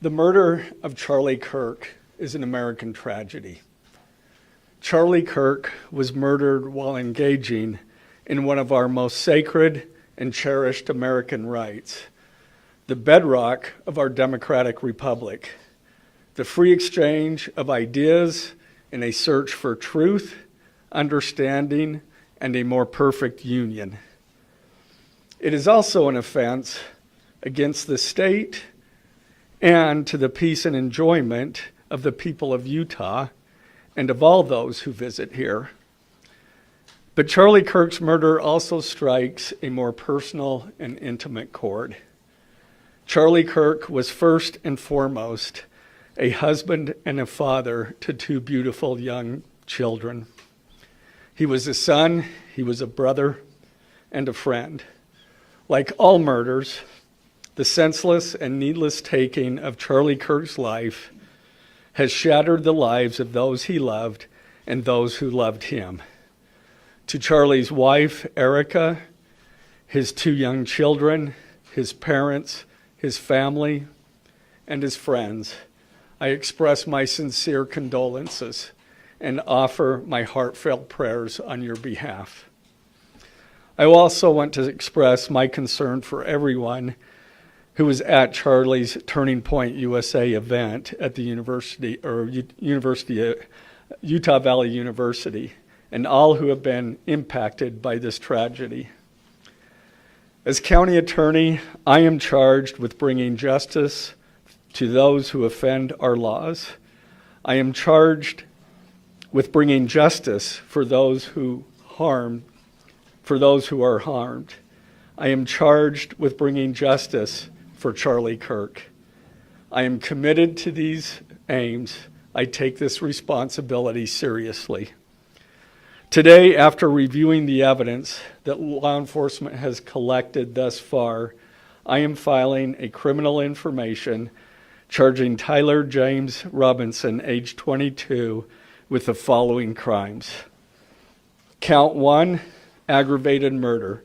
The murder of Charlie Kirk is an American tragedy. Charlie Kirk was murdered while engaging in one of our most sacred and cherished American rights, the bedrock of our democratic republic, the free exchange of ideas in a search for truth, understanding, and a more perfect union. It is also an offense against the state and to the peace and enjoyment of the people of Utah and of all those who visit here. But Charlie Kirk's murder also strikes a more personal and intimate chord. Charlie Kirk was first and foremost a husband and a father to two beautiful young children. He was a son, he was a brother, and a friend. Like all murders, the senseless and needless taking of Charlie Kirk's life has shattered the lives of those he loved and those who loved him. To Charlie's wife, Erica, his two young children, his parents, his family, and his friends, I express my sincere condolences and offer my heartfelt prayers on your behalf. I also want to express my concern for everyone who was at Charlie's Turning Point USA event at the Utah Valley University, and all who have been impacted by this tragedy. As county attorney, I am charged with bringing justice to those who offend our laws. I am charged with bringing justice for those who are harmed. I am charged with bringing justice for Charlie Kirk. I am committed to these aims. I take this responsibility seriously. Today, after reviewing the evidence that law enforcement has collected thus far, I am filing a criminal information charging Tyler James Robinson, age 22, with the following crimes. Count 1, aggravated murder,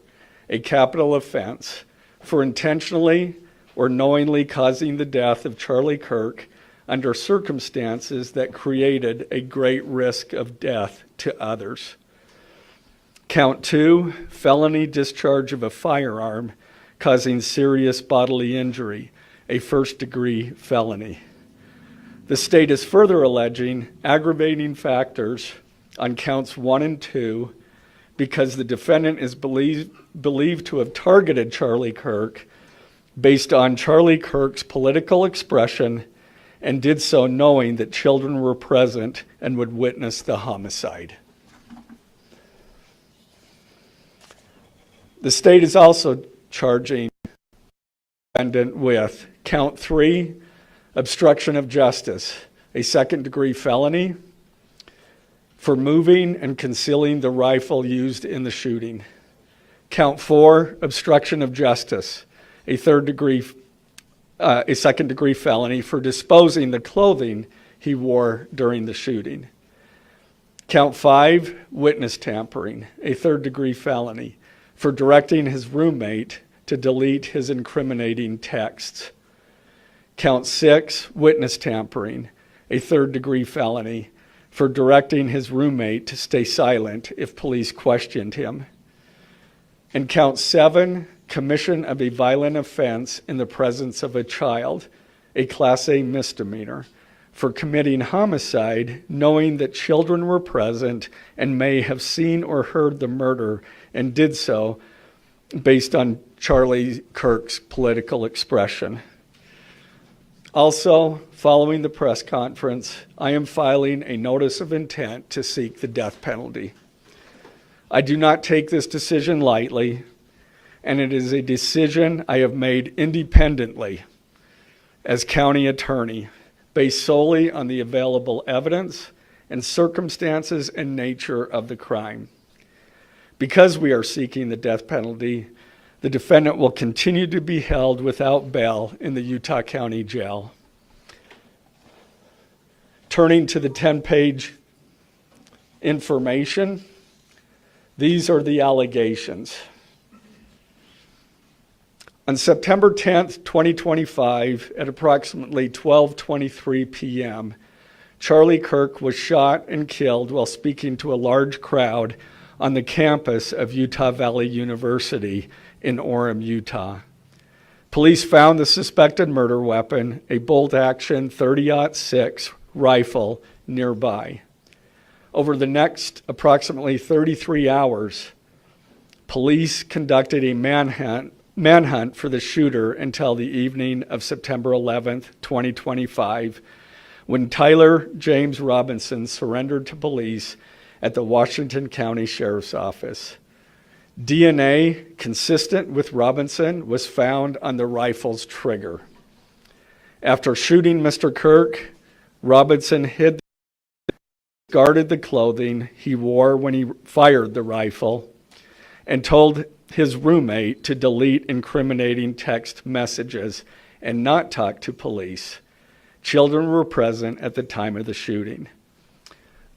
a capital offense, for intentionally or knowingly causing the death of Charlie Kirk under circumstances that created a great risk of death to others. Count 2, felony discharge of a firearm causing serious bodily injury, a first-degree felony. The state is further alleging aggravating factors on counts 1 and 2 because the defendant is believed to have targeted Charlie Kirk based on Charlie Kirk's political expression and did so knowing that children were present and would witness the homicide. The state is also charging the defendant with count 3, obstruction of justice, a second-degree felony for moving and concealing the rifle used in the shooting. Count 4, obstruction of justice, a second-degree felony for disposing the clothing he wore during the shooting. Count 5, witness tampering, a third-degree felony for directing his roommate to delete his incriminating texts. Count 6, witness tampering, a third-degree felony for directing his roommate to stay silent if police questioned him. And count 7, commission of a violent offense in the presence of a child, a Class A misdemeanor, for committing homicide knowing that children were present and may have seen or heard the murder and did so based on Charlie Kirk's political expression. Also, following the press conference, I am filing a notice of intent to seek the death penalty. I do not take this decision lightly, and it is a decision I have made independently as county attorney, based solely on the available evidence and circumstances and nature of the crime. Because we are seeking the death penalty, the defendant will continue to be held without bail in the Utah County Jail. Turning to the 10-page information, these are the allegations. On September 10th, 2025, at approximately 12:23 p.m., Charlie Kirk was shot and killed while speaking to a large crowd on the campus of Utah Valley University in Orem, Utah. Police found the suspected murder weapon, a bolt-action .30-06 rifle, nearby. Over the next approximately 33 hours, police conducted a manhunt for the shooter until the evening of September 11th, 2025, when Tyler James Robinson surrendered to police at the Washington County Sheriff's Office. DNA consistent with Robinson was found on the rifle's trigger. After shooting Mr. Kirk, Robinson discarded the clothing he wore when he fired the rifle and told his roommate to delete incriminating text messages and not talk to police. Children were present at the time of the shooting.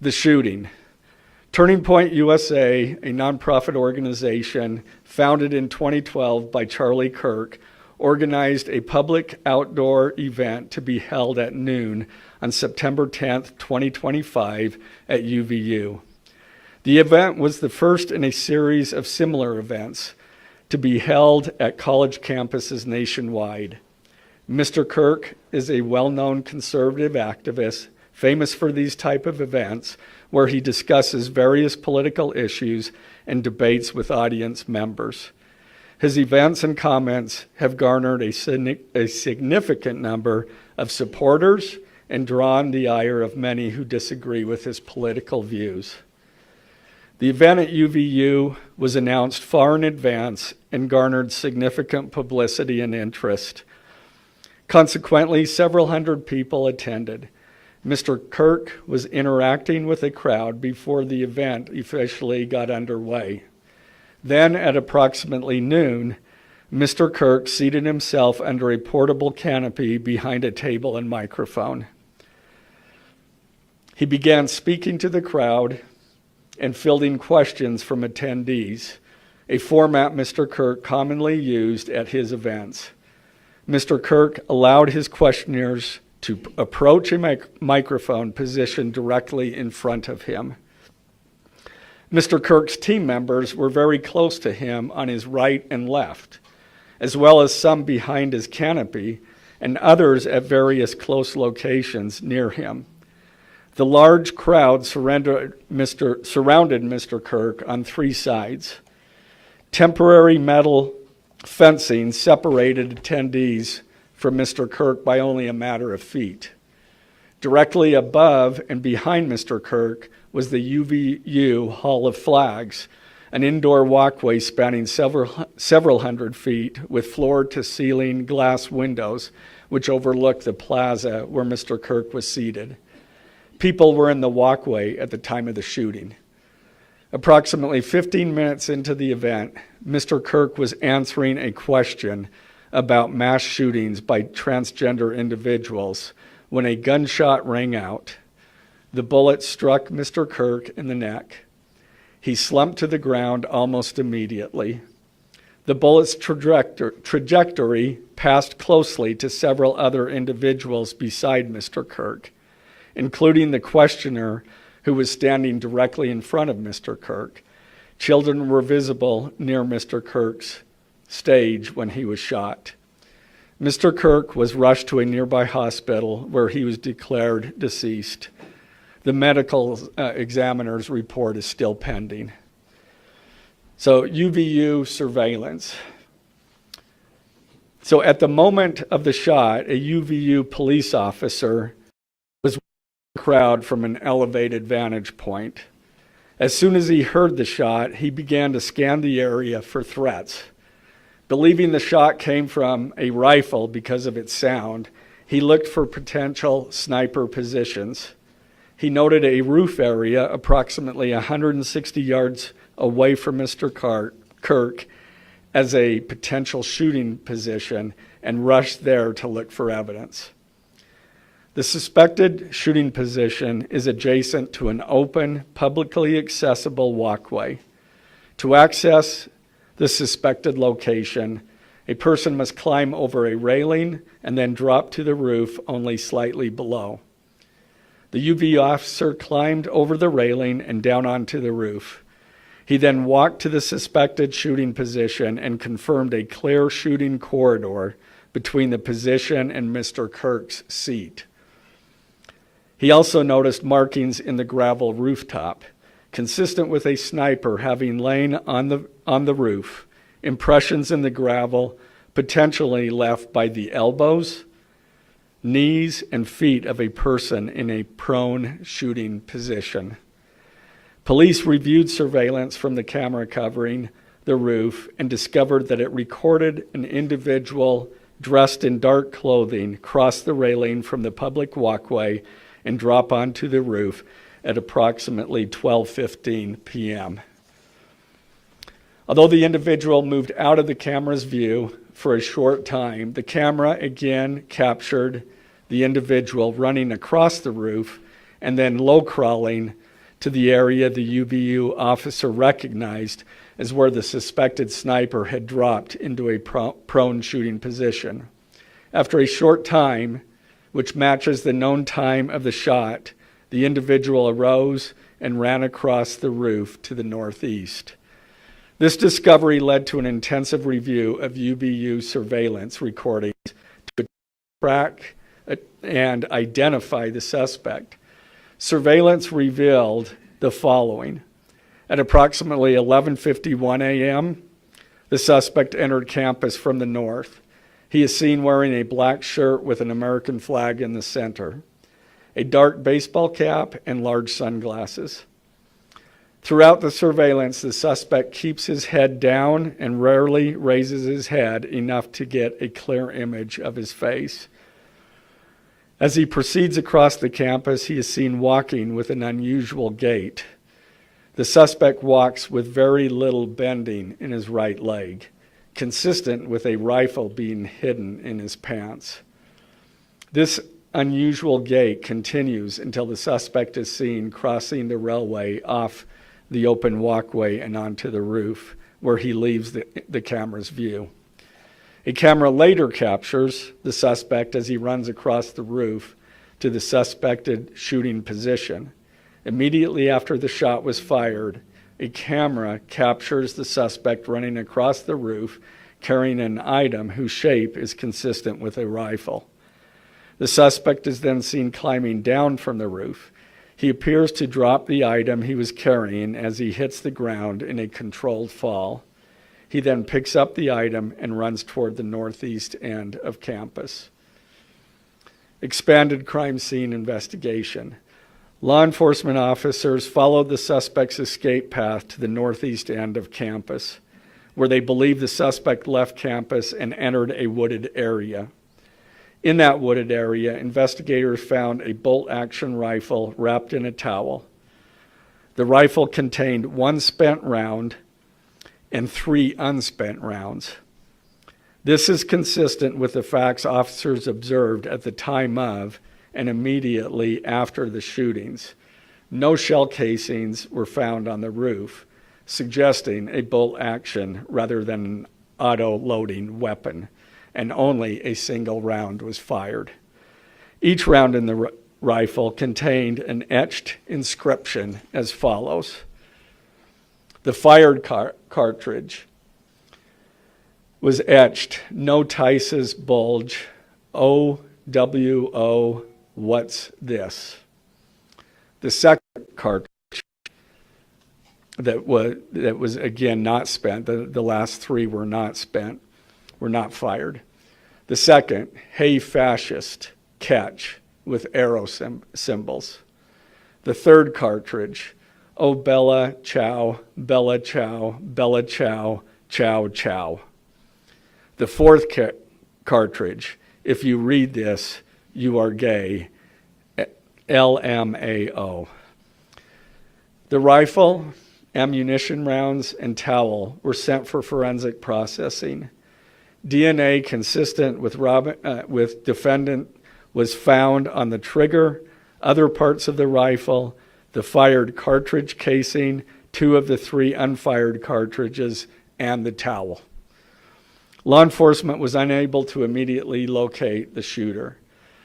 The shooting. Turning Point USA, a nonprofit organization founded in 2012 by Charlie Kirk, organized a public outdoor event to be held at noon on September 10th, 2025 at UVU. The event was the first in a series of similar events to be held at college campuses nationwide. Mr. Kirk is a well-known conservative activist famous for these type of events where he discusses various political issues and debates with audience members. His events and comments have garnered a significant number of supporters and drawn the ire of many who disagree with his political views. The event at UVU was announced far in advance and garnered significant publicity and interest. Consequently, several hundred people attended. Mr. Kirk was interacting with the crowd before the event officially got underway. Then, at approximately noon, Mr. Kirk seated himself under a portable canopy behind a table and microphone. He began speaking to the crowd and fielding questions from attendees, a format Mr. Kirk commonly used at his events. Mr. Kirk allowed his questioners to approach a microphone positioned directly in front of him. Mr. Kirk's team members were very close to him on his right and left, as well as some behind his canopy and others at various close locations near him. The large crowd surrounded Mr. Kirk on three sides. Temporary metal fencing separated attendees from Mr. Kirk by only a matter of feet. Directly above and behind Mr. Kirk was the UVU Hall of Flags, an indoor walkway spanning several hundred feet with floor-to-ceiling glass windows which overlooked the plaza where Mr. Kirk was seated. People were in the walkway at the time of the shooting. Approximately 15 minutes into the event, Mr. Kirk was answering a question about mass shootings by transgender individuals when a gunshot rang out. The bullet struck Mr. Kirk in the neck. He slumped to the ground almost immediately. The bullet's trajectory passed closely to several other individuals beside Mr. Kirk, including the questioner who was standing directly in front of Mr. Kirk. Children were visible near Mr. Kirk's stage when he was shot. Mr. Kirk was rushed to a nearby hospital where he was declared deceased. The medical examiner's report is still pending. So UVU surveillance. So at the moment of the shot, a UVU police officer was watching the crowd from an elevated vantage point. As soon as he heard the shot, he began to scan the area for threats. Believing the shot came from a rifle because of its sound, he looked for potential sniper positions. He noted a roof area approximately 160 yards away from Mr. Kirk as a potential shooting position and rushed there to look for evidence. The suspected shooting position is adjacent to an open, publicly accessible walkway. To access the suspected location, A person must climb over a railing and then drop to the roof only slightly below. The UV officer climbed over the railing and down onto the roof. He then walked to the suspected shooting position and confirmed a clear shooting corridor between the position and Mr. Kirk's seat. He also noticed markings in the gravel rooftop, consistent with a sniper having lain on the roof, impressions in the gravel potentially left by the elbows, knees, and feet of a person in a prone shooting position. Police reviewed surveillance from the camera covering the roof and discovered that it recorded an individual dressed in dark clothing cross the railing from the public walkway and drop onto the roof at approximately 12:15 p.m. Although the individual moved out of the camera's view for a short time, the camera again captured the individual running across the roof and then low crawling to the area the UVU officer recognized as where the suspected sniper had dropped into a prone shooting position. After a short time, which matches the known time of the shot, the individual arose and ran across the roof to the northeast. This discovery led to an intensive review of UVU surveillance recordings to track and identify the suspect. Surveillance revealed the following. At approximately 11:51 a.m., the suspect entered campus from the north. He is seen wearing a black shirt with an American flag in the center, a dark baseball cap, and large sunglasses. Throughout the surveillance, the suspect keeps his head down and rarely raises his head enough to get a clear image of his face. As he proceeds across the campus, he is seen walking with an unusual gait. The suspect walks with very little bending in his right leg, consistent with a rifle being hidden in his pants. This unusual gait continues until the suspect is seen crossing the railway off the open walkway and onto the roof, where he leaves the camera's view. A camera later captures the suspect as he runs across the roof to the suspected shooting position. Immediately after the shot was fired, a camera captures the suspect running across the roof carrying an item whose shape is consistent with a rifle. The suspect is then seen climbing down from the roof. He appears to drop the item he was carrying as he hits the ground in a controlled fall. He then picks up the item and runs toward the northeast end of campus. Expanded crime scene investigation. Law enforcement officers followed the suspect's escape path to the northeast end of campus, where they believe the suspect left campus and entered a wooded area. In that wooded area, investigators found a bolt-action rifle wrapped in a towel. The rifle contained one spent round and 3 unspent rounds. This is consistent with the facts officers observed at the time of and immediately after the shootings. No shell casings were found on the roof, suggesting a bolt action rather than an auto-loading weapon, and only a single round was fired. Each round in the rifle contained an etched inscription as follows. The fired cartridge was etched, "No Tice's bulge, OWO, what's this?" The second cartridge that was again not spent, the last 3 were not spent, were not fired. The second, "Hey fascist, catch," with arrow symbols. The third cartridge, "Oh Bella Chow, Bella Chow, Bella Chow, Chow Chow." The fourth cartridge, "If you read this, you are gay, LMAO." The rifle, ammunition rounds, and towel were sent for forensic processing. DNA consistent with defendant was found on the trigger, other parts of the rifle, the fired cartridge casing, 2 of the 3 unfired cartridges, and the towel. Law enforcement was unable to immediately locate the shooter,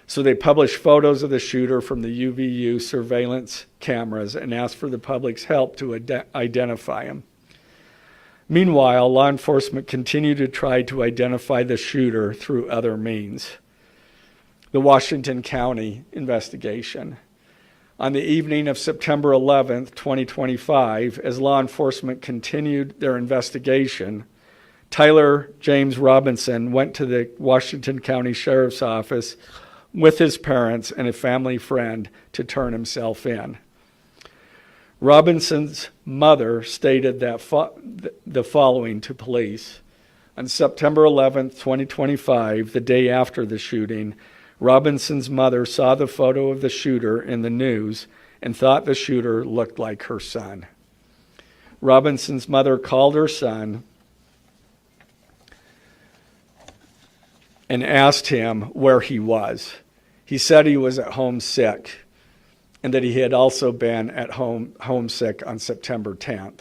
so they published photos of the shooter from the UVU surveillance cameras and asked for the public's help to identify him. Meanwhile, law enforcement continued to try to identify the shooter through other means. The Washington County investigation. On the evening of September 11th, 2025, as law enforcement continued their investigation, Tyler James Robinson went to the Washington County Sheriff's Office with his parents and a family friend to turn himself in. Robinson's mother stated that the following to police. On September 11th, 2025, the day after the shooting, Robinson's mother saw the photo of the shooter in the news and thought the shooter looked like her son. Robinson's mother called her son and asked him where he was. He said he was at home sick and that he had also been at home homesick on September 10th.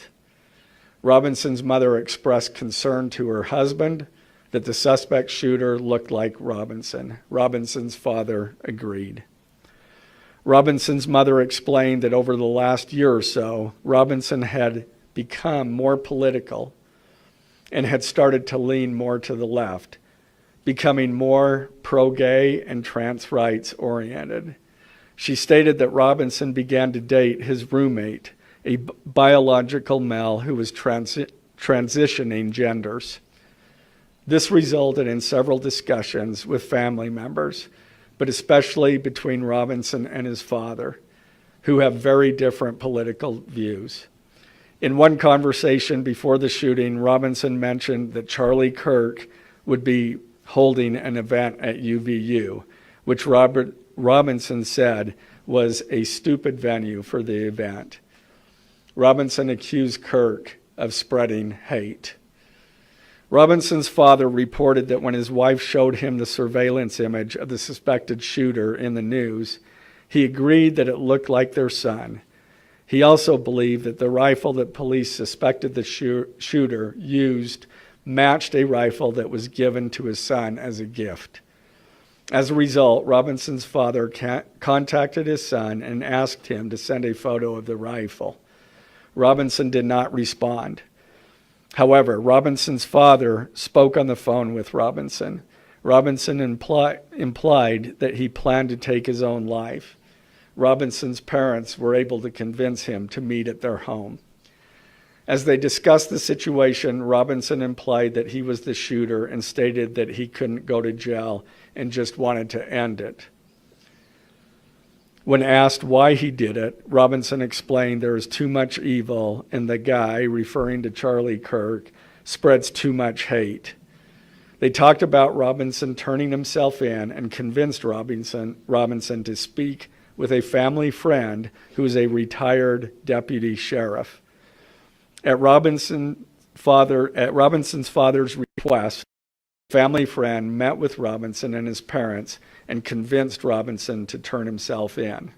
Robinson's mother expressed concern to her husband that the suspect shooter looked like Robinson. Robinson's father agreed. Robinson's mother explained that over the last year or so, Robinson had become more political and had started to lean more to the left, becoming more pro-gay and trans rights oriented. She stated that Robinson began to date his roommate, a biological male who was transitioning genders. This resulted in several discussions with family members, but especially between Robinson and his father, who have very different political views. In one conversation before the shooting, Robinson mentioned that Charlie Kirk would be holding an event at UVU, which Robinson said was a stupid venue for the event. Robinson accused Kirk of spreading hate. Robinson's father reported that when his wife showed him the surveillance image of the suspected shooter in the news, he agreed that it looked like their son. He also believed that the rifle that police suspected the shooter used matched a rifle that was given to his son as a gift. As a result, Robinson's father contacted his son and asked him to send a photo of the rifle. Robinson did not respond. However, Robinson's father spoke on the phone with Robinson. Robinson implied that he planned to take his own life. Robinson's parents were able to convince him to meet at their home. As they discussed the situation, Robinson implied that he was the shooter and stated that he couldn't go to jail and just wanted to end it. When asked why he did it, Robinson explained there is too much evil and the guy, referring to Charlie Kirk, spreads too much hate. They talked about Robinson turning himself in and convinced Robinson to speak with a family friend who is a retired deputy sheriff. At Robinson's father's request, a family friend met with Robinson and his parents and convinced Robinson to turn himself in.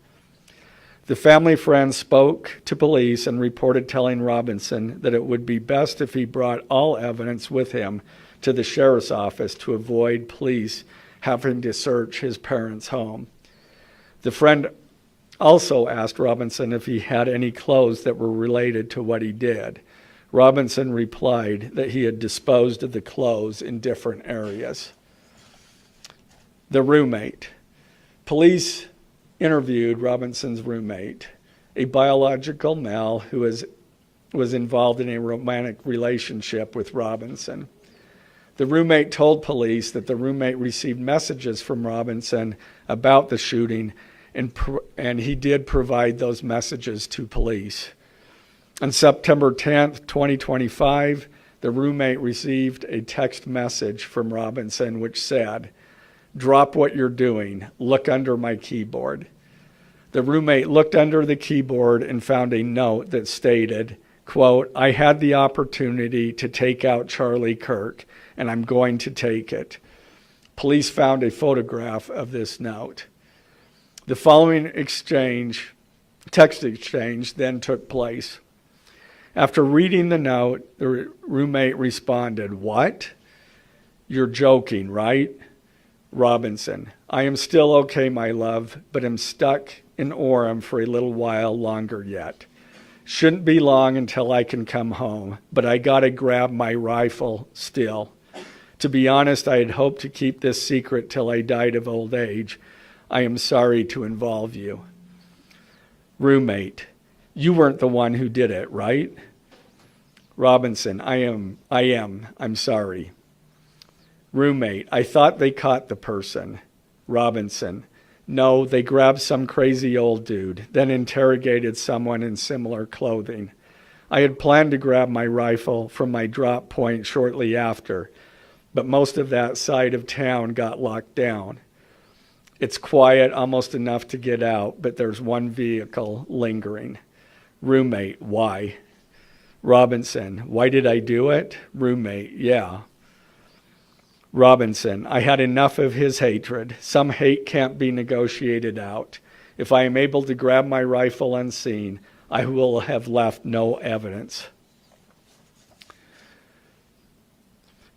The family friend spoke to police and reported telling Robinson that it would be best if he brought all evidence with him to the sheriff's office to avoid police having to search his parents' home. The friend also asked Robinson if he had any clothes that were related to what he did. Robinson replied that he had disposed of the clothes in different areas. The roommate. Police interviewed Robinson's roommate, a biological male who was involved in a romantic relationship with Robinson. The roommate told police that the roommate received messages from Robinson about the shooting, and he did provide those messages to police. On September 10th, 2025, the roommate received a text message from Robinson which said, "Drop what you're doing. Look under my keyboard." The roommate looked under the keyboard and found a note that stated, quote, "I had the opportunity to take out Charlie Kirk, and I'm going to take it." Police found a photograph of this note. The following text exchange, then took place. After reading the note, the roommate responded, "What?" You're joking, right? Robinson, I am still okay, my love, but am stuck in Orem for a little while longer yet. Shouldn't be long until I can come home, but I gotta grab my rifle still. To be honest, I had hoped to keep this secret till I died of old age. I am sorry to involve you. Roommate, you weren't the one who did it, right? Robinson, I am. I'm sorry. Roommate, I thought they caught the person. Robinson, no, they grabbed some crazy old dude, then interrogated someone in similar clothing. I had planned to grab my rifle from my drop point shortly after, but most of that side of town got locked down. It's quiet, almost enough to get out, but there's one vehicle lingering. Roommate, why? Robinson, why did I do it? Roommate, yeah. Robinson, I had enough of his hatred. Some hate can't be negotiated out. If I am able to grab my rifle unseen, I will have left no evidence.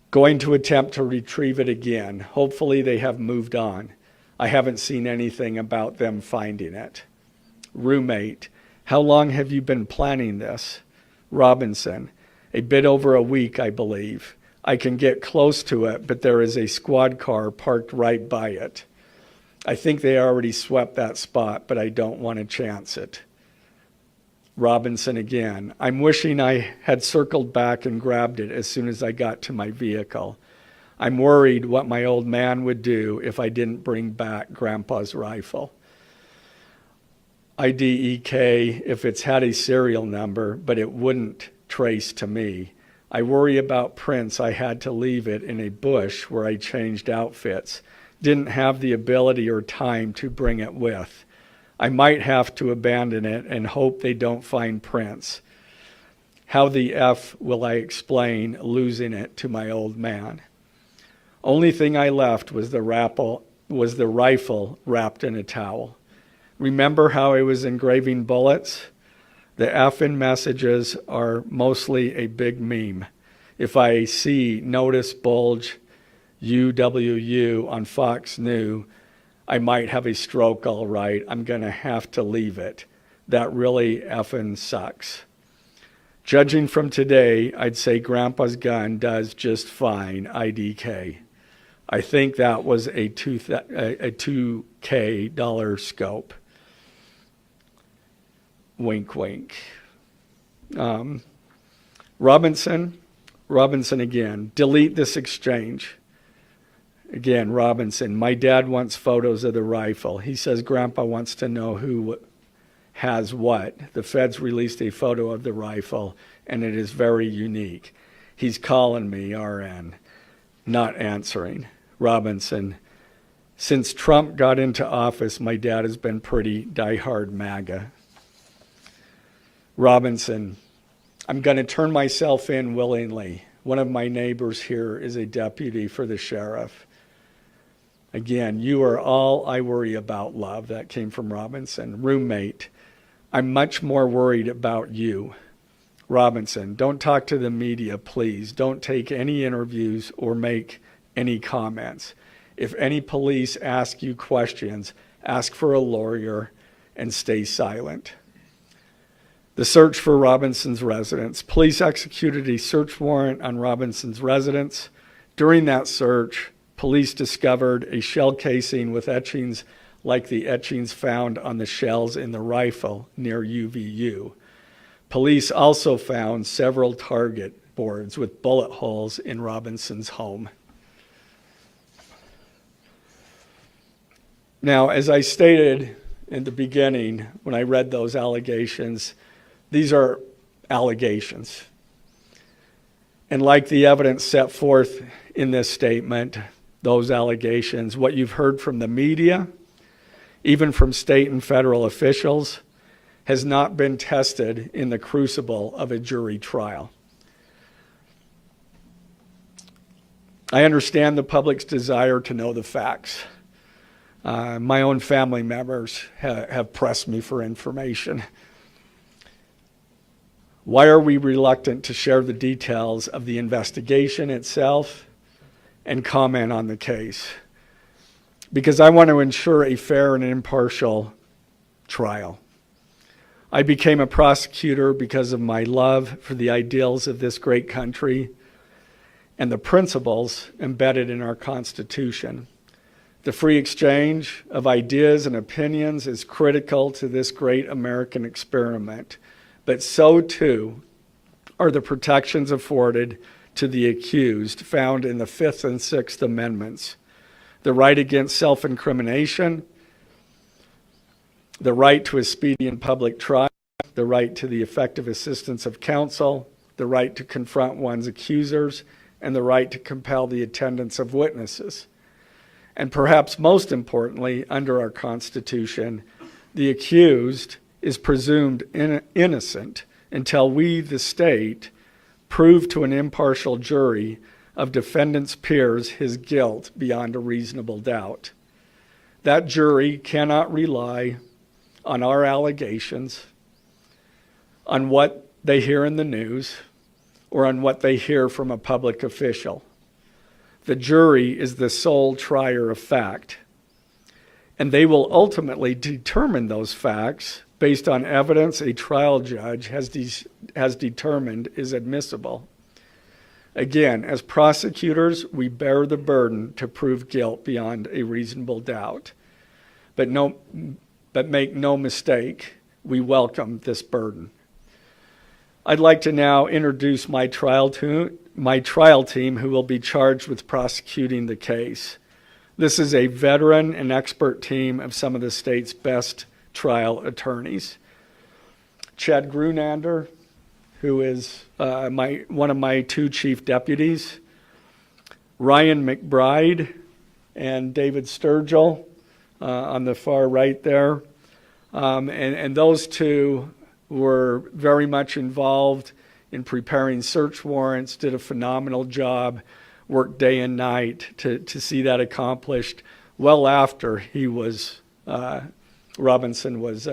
Going to attempt to retrieve it again. Hopefully they have moved on. I haven't seen anything about them finding it. Roommate, how long have you been planning this? Robinson, a bit over a week, I believe. I can get close to it, but there is a squad car parked right by it. I think they already swept that spot, but I don't want to chance it. Robinson again, I'm wishing I had circled back and grabbed it as soon as I got to my vehicle. I'm worried what my old man would do if I didn't bring back Grandpa's rifle. IDEK if it's had a serial number, but it wouldn't trace to me. I worry about prints. I had to leave it in a bush where I changed outfits. Didn't have the ability or time to bring it with. I might have to abandon it and hope they don't find prints. How the F will I explain losing it to my old man? Only thing I left was the rifle wrapped in a towel. Remember how I was engraving bullets? The F in messages are mostly a big meme. If I see notice bulge UWU on Fox News, I might have a stroke all right. I'm going to have to leave it. That really effing sucks. Judging from today, I'd say Grandpa's gun does just fine, IDK. I think that was a $2K dollar scope. Wink, wink. Robinson again. Delete this exchange. Again, Robinson. My dad wants photos of the rifle. He says Grandpa wants to know who has what. The feds released a photo of the rifle, and it is very unique. He's calling me, RN. Not answering. Robinson. Since Trump got into office, my dad has been pretty diehard MAGA. Robinson, I'm going to turn myself in willingly. One of my neighbors here is a deputy for the sheriff. Again, you are all I worry about, love. That came from Robinson. Roommate, I'm much more worried about you. Robinson, don't talk to the media, please. Don't take any interviews or make any comments. If any police ask you questions, ask for a lawyer and stay silent. The search for Robinson's residence. Police executed a search warrant on Robinson's residence. During that search, police discovered a shell casing with etchings like the etchings found on the shells in the rifle near UVU. Police also found several target boards with bullet holes in Robinson's home. Now, as I stated in the beginning, when I read those allegations, these are allegations. And like the evidence set forth in this statement, those allegations, what you've heard from the media, even from state and federal officials, has not been tested in the crucible of a jury trial. I understand the public's desire to know the facts. My own family members have pressed me for information. Why are we reluctant to share the details of the investigation itself? and comment on the case, because I want to ensure a fair and impartial trial. I became a prosecutor because of my love for the ideals of this great country and the principles embedded in our Constitution. The free exchange of ideas and opinions is critical to this great American experiment, but so too are the protections afforded to the accused found in the Fifth and Sixth Amendments: the right against self-incrimination, the right to a speedy and public trial, the right to the effective assistance of counsel, the right to confront one's accusers, and the right to compel the attendance of witnesses. And perhaps most importantly, under our Constitution, the accused is presumed innocent until we, the state, prove to an impartial jury of defendant's peers his guilt beyond a reasonable doubt. That jury cannot rely on our allegations, on what they hear in the news, or on what they hear from a public official. The jury is the sole trier of fact, and they will ultimately determine those facts based on evidence a trial judge has determined is admissible. Again, as prosecutors, we bear the burden to prove guilt beyond a reasonable doubt. But make no mistake, we welcome this burden. I'd like to now introduce my trial team who will be charged with prosecuting the case. This is a veteran and expert team of some of the state's best trial attorneys. Chad Grunander, who is one of my two chief deputies, Ryan McBride and David Sturgill on the far right there. And those two were very much involved in preparing search warrants, did a phenomenal job, worked day and night to see that accomplished well after he was, Robinson was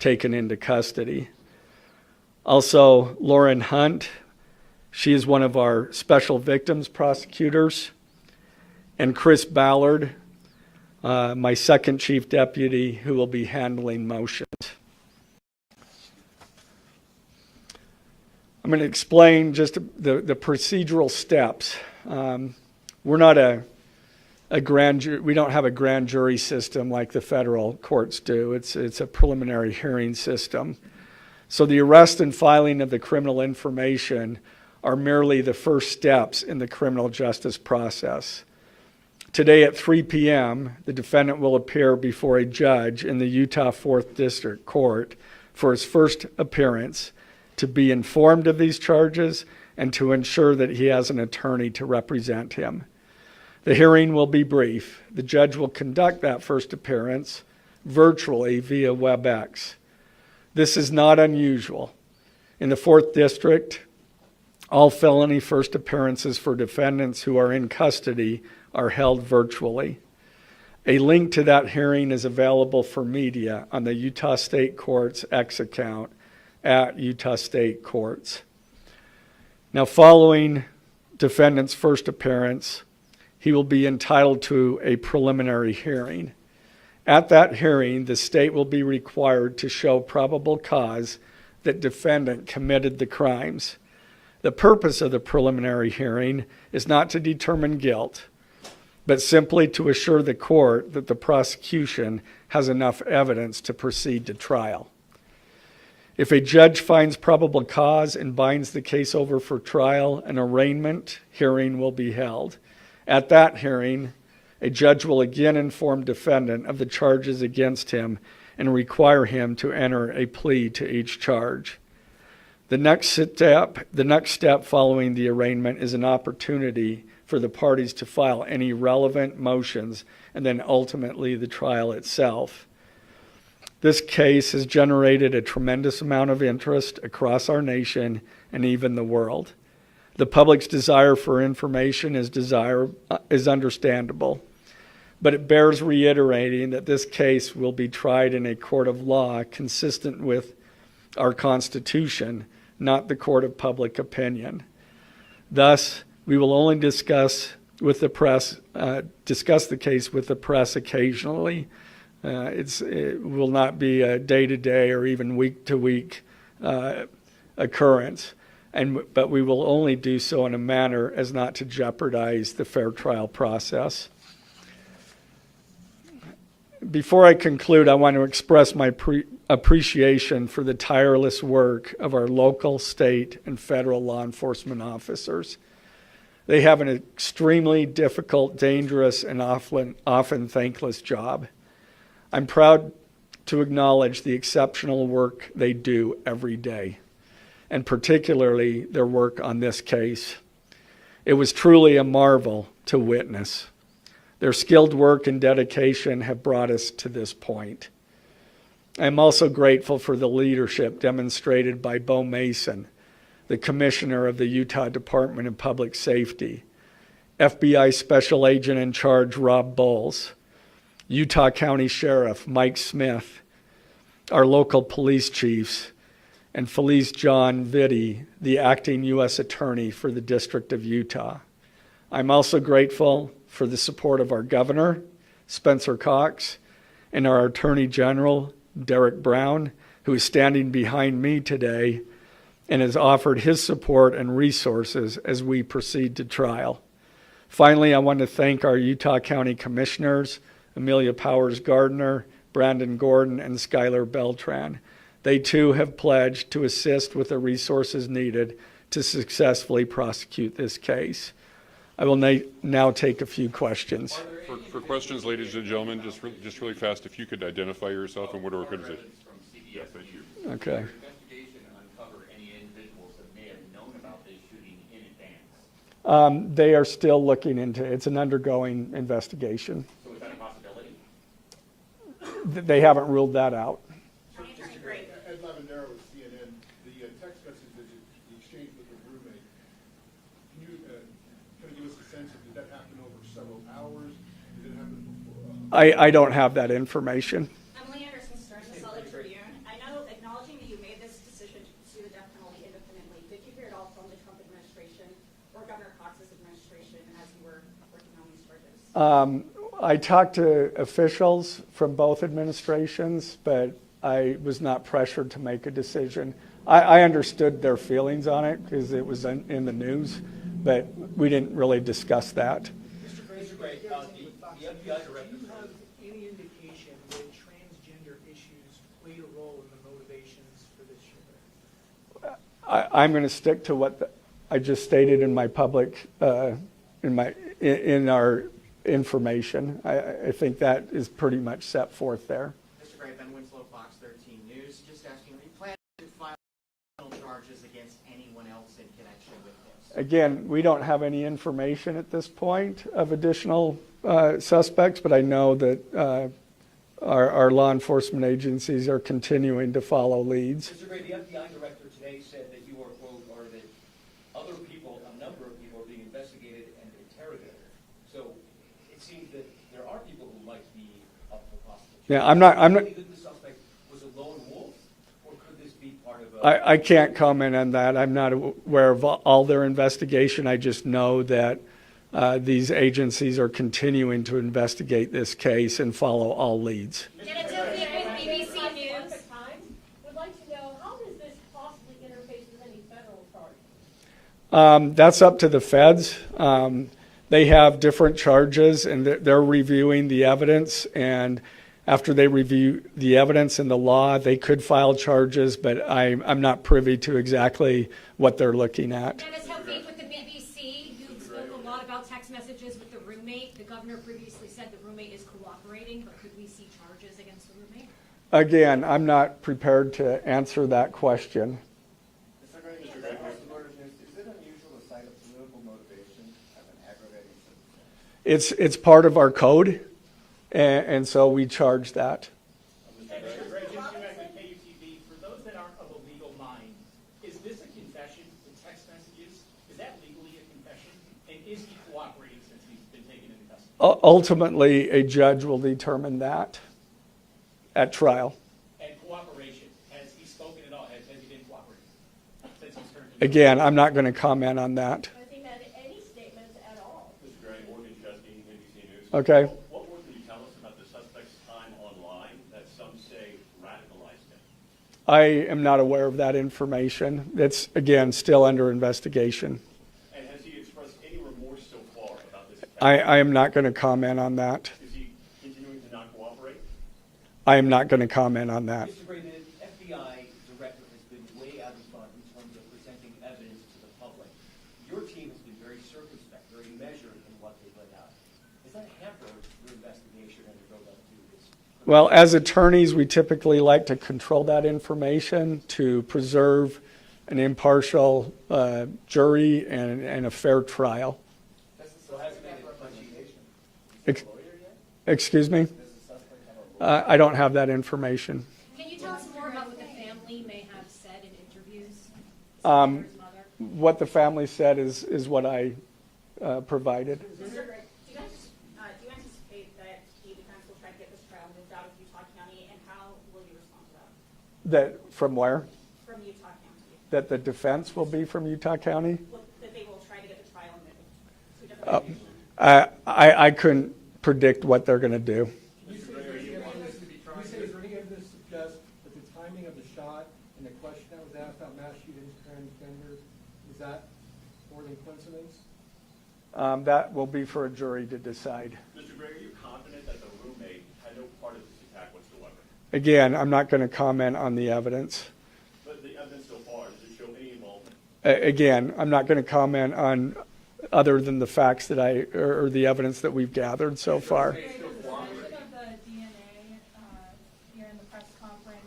taken into custody. Also, Lauren Hunt, she is one of our special victims prosecutors, and Chris Ballard, my second chief deputy, who will be handling motions. I'm going to explain just the procedural steps. We're not a grand jury. We don't have a grand jury system like the federal courts do. It's a preliminary hearing system. So the arrest and filing of the criminal information are merely the first steps in the criminal justice process. Today at 3 p.m., the defendant will appear before a judge in the Utah 4th District Court for his first appearance, to be informed of these charges and to ensure that he has an attorney to represent him. The hearing will be brief. The judge will conduct that first appearance virtually via WebEx. This is not unusual. In the 4th District, all felony first appearances for defendants who are in custody are held virtually. A link to that hearing is available for media on the Utah State Court's X account at Utah State Courts. Now, following defendant's first appearance, he will be entitled to a preliminary hearing. At that hearing, the state will be required to show probable cause that defendant committed the crimes. The purpose of the preliminary hearing is not to determine guilt, but simply to assure the court that the prosecution has enough evidence to proceed to trial. If a judge finds probable cause and binds the case over for trial, an arraignment hearing will be held. At that hearing, a judge will again inform defendant of the charges against him and require him to enter a plea to each charge. The next step following the arraignment is an opportunity for the parties to file any relevant motions and then ultimately the trial itself. This case has generated a tremendous amount of interest across our nation and even the world. The public's desire for information is understandable, but it bears reiterating that this case will be tried in a court of law consistent with our Constitution, not the court of public opinion. Thus, we will only discuss with the press, discuss the case with the press occasionally. It will not be a day-to-day or even week-to-week occurrence, but we will only do so in a manner as not to jeopardize the fair trial process. Before I conclude, I want to express my appreciation for the tireless work of our local, state, and federal law enforcement officers. They have an extremely difficult, dangerous, and often thankless job. I'm proud to acknowledge the exceptional work they do every day, and particularly their work on this case. It was truly a marvel to witness. Their skilled work and dedication have brought us to this point. I'm also grateful for the leadership demonstrated by Bo Mason, the Commissioner of the Utah Department of Public Safety, FBI Special Agent in Charge Rob Bowles, Utah County Sheriff Mike Smith, our local police chiefs, and Felice John Vitti, the acting U.S. Attorney for the District of Utah. I'm also grateful for the support of our Governor, Spencer Cox, and our Attorney General, Derek Brown, who is standing behind me today and has offered his support and resources as we proceed to trial. Finally, I want to thank our Utah County Commissioners, Amelia Powers Gardner, Brandon Gordon, and Skylar Beltran. They too have pledged to assist with the resources needed to successfully prosecute this case. I will now take a few questions. For questions, ladies and gentlemen, just really fast, if you could identify yourself and what organization. Yeah, thank you. Okay. Investigation uncover any individuals that may have known about this shooting in advance? They are still looking into it. It's an undergoing investigation. So is that a possibility? They haven't ruled that out. Ed Lavandera with CNN. The text message that you exchanged with your roommate, can you kind of give us a sense of, did that happen over several hours? Did it happen before? I don't have that information. Emily Anderson, Stars and Salt Lake Tribune. I know, acknowledging that you made this decision to pursue the death penalty independently, did you hear it all from the Trump administration or Governor Cox's administration as you were working on these charges? I talked to officials from both administrations, but I was not pressured to make a decision. I understood their feelings on it because it was in the news, but we didn't really discuss that. Mr. Gray, the FBI director. Do you have any indication that transgender issues played a role in the motivations for this shooter? I'm going to stick to what I just stated in my public, in our information. I think that is pretty much set forth there. Mr. Gray, Ben Winslow, Fox 13 News. Just asking, are you planning to file criminal charges against anyone else in connection with this? Again, we don't have any information at this point of additional suspects, but I know that our law enforcement agencies are continuing to follow leads. Mr. Gray, the FBI director today said that you are, quote, or that other people, a number of people, are being investigated and interrogated. So it seems that there are people who might be up for prosecution. Yeah, I'm not. Do you think the suspect was a lone wolf, or could this be part of a... I can't comment on that. I'm not aware of all their investigation. I just know that these agencies are continuing to investigate this case and follow all leads. Get it to BBC News. Would like to know, how does this possibly interface with any federal charges? That's up to the feds. They have different charges, and they're reviewing the evidence. And after they review the evidence and the law, they could file charges, but I'm not privy to exactly what they're looking at. Dennis, have faith with the BBC. You spoke a lot about text messages with the roommate. The governor previously said the roommate is cooperating, but could we see charges against the roommate? Again, I'm not prepared to answer that question. Mr. Gray, is it unusual to cite a political motivation as an aggravating circumstance? It's part of our code, and so we charge that. Mr. Gray, Jim Schumacher with KUTV. For those that aren't of a legal mind, is this a confession, the text messages? Is that legally a confession? And is he cooperating since he's been taken into custody? Ultimately, a judge will determine that at trial. And cooperation, has he spoken at all? Has he been cooperating since he's turned? Again, I'm not going to comment on that. Has he made any statements at all? Mr. Gray, Okay? What more can you tell us about the suspect's time online that some say radicalized him? I am not aware of that information. It's, again, still under investigation. And has he expressed any remorse so far about this attack? I am not going to comment on that. Is he continuing to not cooperate? I am not going to comment on that. Mr. Gray, the FBI director has been way out in front in terms of presenting evidence to the public. Your team has been very circumspect, very measured in what they've laid out. Has that hampered your investigation and your build-up to this? Well, as attorneys, we typically like to control that information to preserve an impartial jury and a fair trial. So hasn't made it much Ex- Excuse me? I don't have that information. Can you tell us more about what the family may have said in interviews? What the family said is what I provided. Mr. Gray, do you anticipate that the defense will try to get this trial moved out of Utah County, and how will you respond to that? That from where? From Utah County. That the defense will be from Utah County? That they will try to get the trial moved to a different location. I couldn't predict what they're going to do. Is there any evidence to suggest that the timing of the shot and the question that was asked about mass shootings, transgenders, is that more than coincidence? That will be for a jury to decide. Mr. Gray, are you confident that the roommate had no part of this attack whatsoever? Again, I'm not going to comment on the evidence. But the evidence so far, does it show any involvement? Again, I'm not going to comment on other than the facts that or the evidence that we've gathered so far. The suspension of the DNA here in the press conference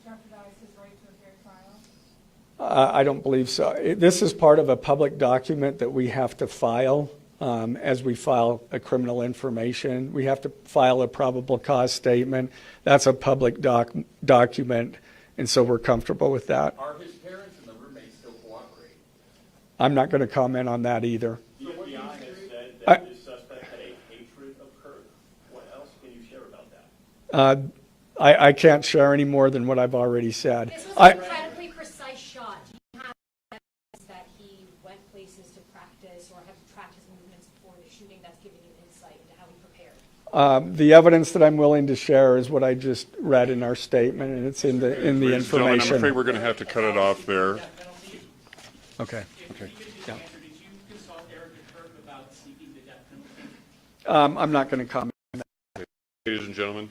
jeopardized his right to a fair trial? I don't believe so. This is part of a public document that we have to file as we file a criminal information. We have to file a probable cause statement. That's a public document, and so we're comfortable with that. Are his parents and the roommate still cooperating? I'm not going to comment on that either. The FBI has said that this suspect had a hatred of Kirk. What else can you share about that? I can't share any more than what I've already said. This was an incredibly precise shot. Do you have evidence that he went places to practice or have tracked his movements before the shooting that's giving you insight into how he prepared? The evidence that I'm willing to share is what I just read in our statement, and it's in the Ladies and gentlemen, information. I'm afraid we're going to have to cut it off there. Okay. If you could just Yeah. answer, did you consult Erica Kirk about seeking the death penalty? I'm not going to comment. Ladies and gentlemen,